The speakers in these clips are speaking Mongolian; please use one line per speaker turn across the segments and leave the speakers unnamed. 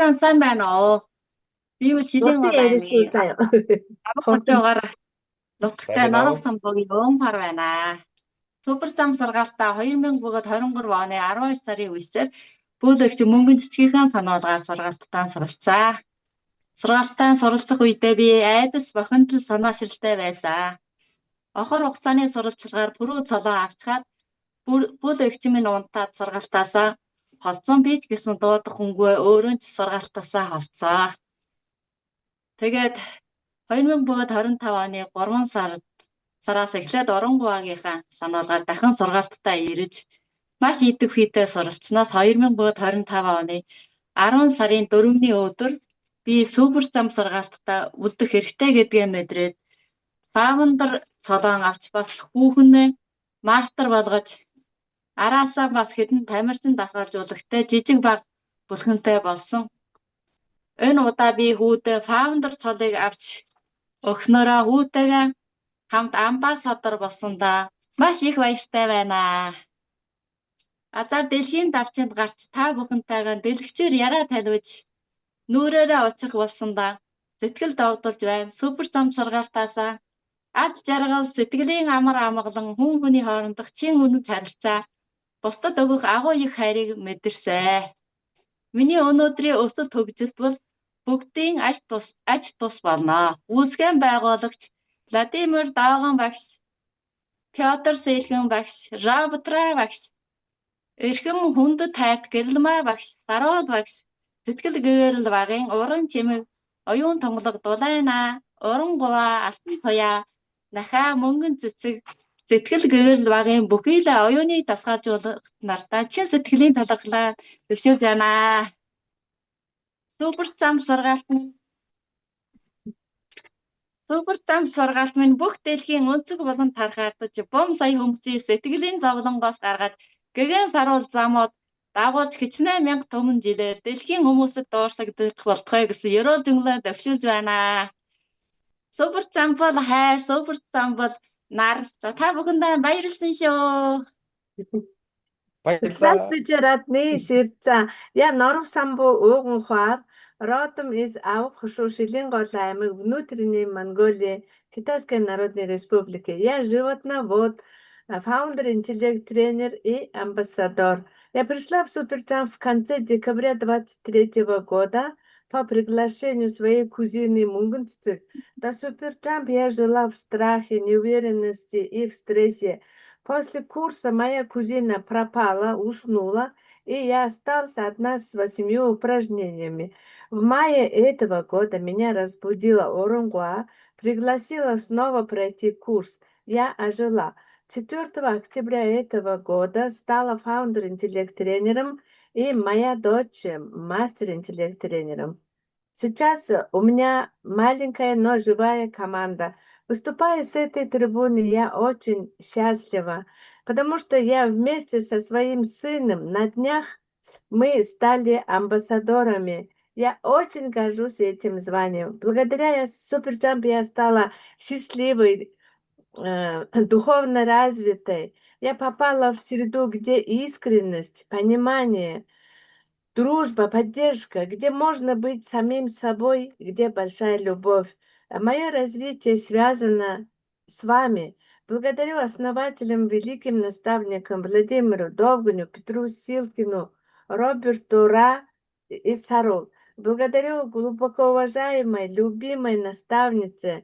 Сайран сайн байна уу? Би бол Шилийн гол аймгийн
заяа.
13-гаар нутагтай Норов самбуугийн Өвөнхар байна. Супер зам сургаалтаа 2023 оны 12 сарын 9-нд Бөөлөгч мөнгөн цэцгийнхээ сануулгаар сургаалтаа суралцсан. Сургаалтаа суралцах үедээ би айдас бохиндол санаа ширэлтэй байсан. Охор хугацааны сурвалжлагаар пүрэв цолоо авчгаад Бөөлөгч минь унтаад сургаалтаасаа холцсон би ч гэсэн дуудах хүнгүй өөрөө ч сургаалтаасаа холцоо. Тэгээд 2025 оны 3 сараас эхлээд Оронгуагийнхаа сануулгаар дахин сургаалтаа ирж маш идэвхийдээ суралцсанаас 2025 оны 10 сарын 4-ний өдөр би супер зам сургаалтаа үлдэх хэрэгтэй гэдгээ мэдрээд фаундер цолоон авч бас хүүхнээ мастер болгож араасаа бас хэдэн тамирчин дасгалжуулагтай жижиг баг бүлгэнтэй болсон. Энэ удаа би хүүдээ фаундер цолыг авч өгснөөрөө хүүтэйгээ хамт амбассадор болсондоо маш их баяртай байна. Азар дэлхийн давчинд гарч та бүхэнтэйгээ дэлгэцээр яраа талвиж нүрээрээ очих болсондоо сэтгэл догдолж байна. Супер зам сургаалтаасаа аз жаргал сэтгэлийн амар амгалан хүн хүний хоорондох чин үнэнч харилцаа бусдад өгөх агуу их хайрыг мэдэрсэн. Миний өнөөдрийн өсөлт хөгжилт бол бүгдийн аж тус болно. Үүсгэн байгуулагч Владимир Дааган багш, Пётр Сэлгэн багш, Робтра багш, Эрхэм хүндэт хайрт Гэрэлмаа багш, Сарвал багш, Сэтгэл гээрэл багын уран чимэг, оюун тонголог Дулайна, Оронгуа, Алтан туяа, Нахаа мөнгөн цэцэг, Сэтгэл гээрэл багын бүхий л оюуныг дасгалжуулах нартаа чин сэтгэлийн талархлаа төвшүүлж байна. Супер зам сургаалт минь бүх дэлхийн өнцөг болон тархаатаж бом сая хүмүүсийн сэтгэлийн зовлонгоос гаргаад гэгэн саруул замууд дагуулж хичнээн мянга түмэн жилээр дэлхийн хүмүүсэд дуурсагдах болтугай гэсэн ерөөл зөнгөлөө төвшүүлж байна. Супер зам бол хайр, супер зам бол нар. За та бүхэндээ баярлалаа шүү.
Здравствуйте, родные сердца. Я Норов самбуу Өвөнхар, родом из Аухушу, Шилин гол аймаг, внутренней Монголии, Китайской Народной Республики. Я животновод, фаундер, интеллект, тренер и амбассадор. Я пришла в Суперджамп в конце декабря 2023 года по приглашению своей кузины Мунгунццик. До Суперджамп я жила в страхе, неуверенности и в стрессе. После курса моя кузина пропала, уснула, и я осталась одна с 8 упражнениями. В мае этого года меня разбудила Оронгуа, пригласила снова пройти курс. Я ожила. 4 октября этого года стала фаундер-интеллект-тренером и моя дочь мастер-интеллект-тренером. Сейчас у меня маленькая, но живая команда. Выступая с этой трибуны, я очень счастлива, потому что я вместе со своим сыном на днях мы стали амбассадорами. Я очень горжусь этим званием. Благодаря Суперджамп я стала счастливой, духовно развитой. Я попала в среду, где искренность, понимание, дружба, поддержка, где можно быть самим собой, где большая любовь. Мое развитие связано с вами. Благодарю основателям, великим наставникам Владимиру Довганю, Петру Силкину, Роберту Ра и Сару. Благодарю глубоко уважаемой, любимой наставнице,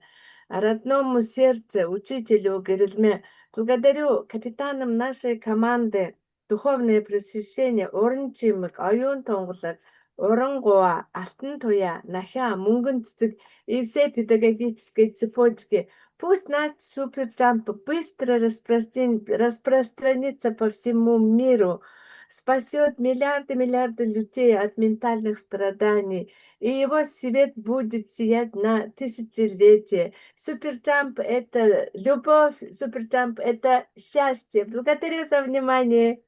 родному сердцу, учителю Гэрэлмэ. Благодарю капитанам нашей команды, духовное просвещение, уран чимэг, оюун тонголог, Оронгуа, Алтан туяа, Нахаа мөнгөн цэцэг и все педагогические цепочки. Пусть наш Суперджамп быстро распространится по всему миру, спасет миллиарды людей от ментальных страданий, и его свет будет сиять на тысячелетие. Суперджамп — это любовь, Суперджамп — это счастье. Благодарю за внимание.